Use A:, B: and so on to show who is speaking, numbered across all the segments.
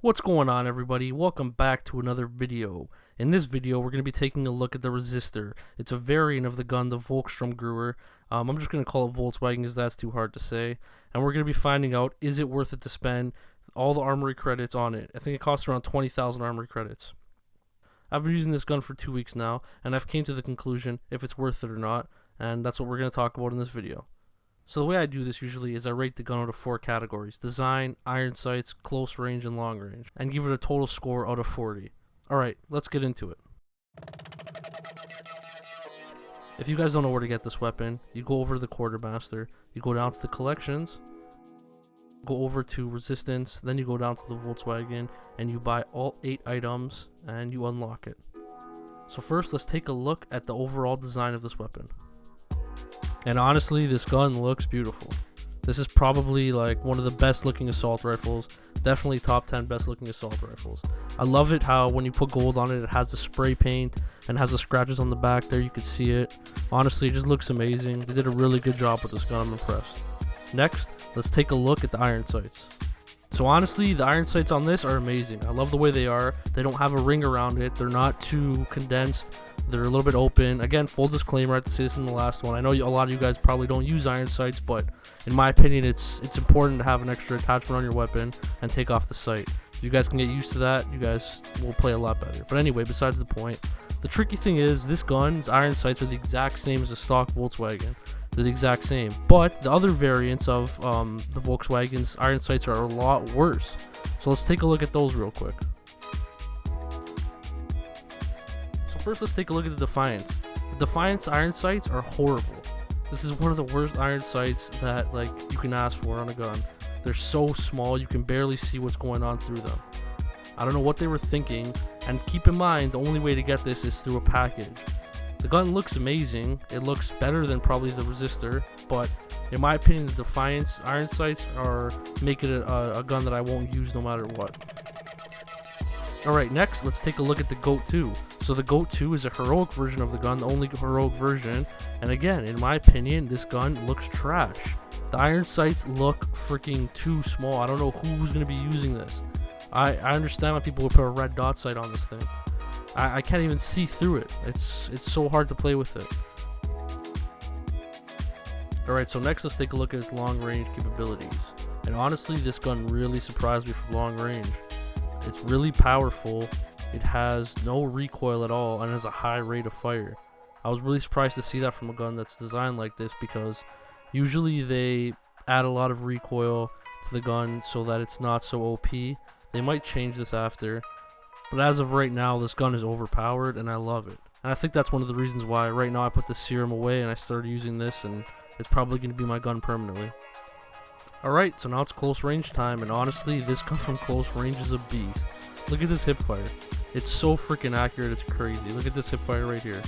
A: What's going on, everybody? Welcome back to another video. In this video, we're going to be taking a look at the Resistor. It's a variant of the gun, the Volkssturmgewehr. I'm just going to call it Volkswagen because that's too hard to say. And we're going to be finding out, is it worth it to spend all the armory credits on it? I think it costs around 20,000 armory credits. I've been using this gun for 2 weeks now, and I've came to the conclusion if it's worth it or not, and that's what we're going to talk about in this video. So the way I do this usually is I rate the gun out of 4 categories: design, iron sights, close range, and long range, and give it a total score out of 40. Alright, let's get into it. If you guys don't know where to get this weapon, you go over to the Quartermaster, you go down to the collections, go over to resistance, then you go down to the Volkswagen, and you buy all 8 items, and you unlock it. So first, let's take a look at the overall design of this weapon. And honestly, this gun looks beautiful. This is probably like one of the best looking assault rifles. Definitely top 10 best looking assault rifles. I love it how when you put gold on it, it has the spray paint and has the scratches on the back there. You can see it. Honestly, it just looks amazing. They did a really good job with this gun. I'm impressed. Next, let's take a look at the iron sights. So honestly, the iron sights on this are amazing. I love the way they are. They don't have a ring around it. They're not too condensed. They're a little bit open. Again, full disclaimer, I had to say this in the last one. I know a lot of you guys probably don't use iron sights, but in my opinion, it's important to have an extra attachment on your weapon and take off the sight. If you guys can get used to that, you guys will play a lot better. But anyway, besides the point, the tricky thing is this gun's iron sights are the exact same as the stock Volkswagen. They're the exact same. But the other variants of the Volkswagen's iron sights are a lot worse. So let's take a look at those real quick. First, let's take a look at the Defiance. The Defiance iron sights are horrible. This is one of the worst iron sights that you can ask for on a gun. They're so small, you can barely see what's going on through them. I don't know what they were thinking, and keep in mind the only way to get this is through a package. The gun looks amazing. It looks better than probably the Resistor, but in my opinion, the Defiance iron sights are making it a gun that I won't use no matter what. Alright, next, let's take a look at the WW2. So the WW2 is a heroic version of the gun, the only heroic version. And again, in my opinion, this gun looks trash. The iron sights look freaking too small. I don't know who's going to be using this. I understand why people would put a red dot sight on this thing. I can't even see through it. It's so hard to play with it. Alright, so next let's take a look at its long range capabilities. And honestly, this gun really surprised me for long range. It's really powerful, it has no recoil at all, and has a high rate of fire. I was really surprised to see that from a gun that's designed like this, because usually they add a lot of recoil to the gun so that it's not so OP. They might change this after, but as of right now, this gun is overpowered, and I love it. And I think that's one of the reasons why right now I put the serum away and I started using this, and it's probably going to be my gun permanently. Alright, so now it's close range time, and honestly, this gun from close range is a beast. Look at this hip fire. It's so freaking accurate, it's crazy. Look at this hip fire right here.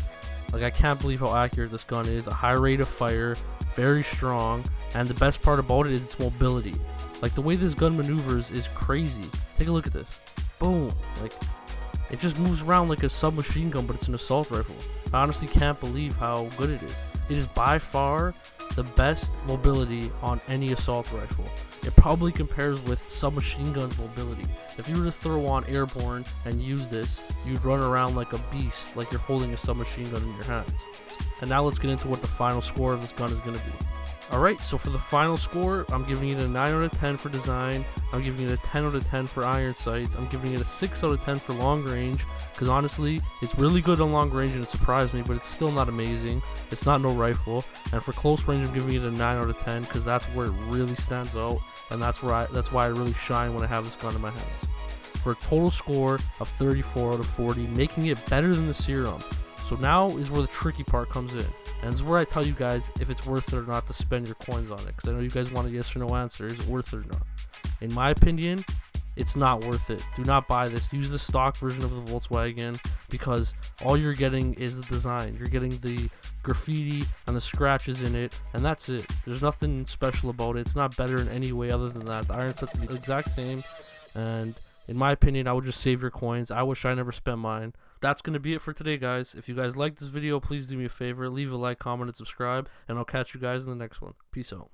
A: I can't believe how accurate this gun is. A high rate of fire, very strong, and the best part about it is its mobility. The way this gun maneuvers is crazy. Take a look at this. Boom. It just moves around like a submachine gun, but it's an assault rifle. I honestly can't believe how good it is. It is by far the best mobility on any assault rifle. It probably compares with submachine gun's mobility. If you were to throw on airborne and use this, you'd run around like a beast, like you're holding a submachine gun in your hands. And now let's get into what the final score of this gun is going to be. Alright, so for the final score, I'm giving it a 9 out of 10 for design, I'm giving it a 10 out of 10 for iron sights, I'm giving it a 6 out of 10 for long range, because honestly, it's really good on long range and it surprised me, but it's still not amazing. It's not no rifle. And for close range, I'm giving it a 9 out of 10, because that's where it really stands out, and that's why I really shine when I have this gun in my hands. For a total score of 34 out of 40, making it better than the serum. So now is where the tricky part comes in. And this is where I tell you guys if it's worth it or not to spend your coins on it. Because I know you guys want a yes or no answer. Is it worth it or not? In my opinion, it's not worth it. Do not buy this. Use the stock version of the Volkswagen, because all you're getting is the design. You're getting the graffiti and the scratches in it, and that's it. There's nothing special about it. It's not better in any way other than that. The iron sights are the exact same, and in my opinion, I would just save your coins. I wish I never spent mine. That's going to be it for today, guys. If you guys liked this video, please do me a favor. Leave a like, comment, and subscribe. And I'll catch you guys in the next one. Peace out.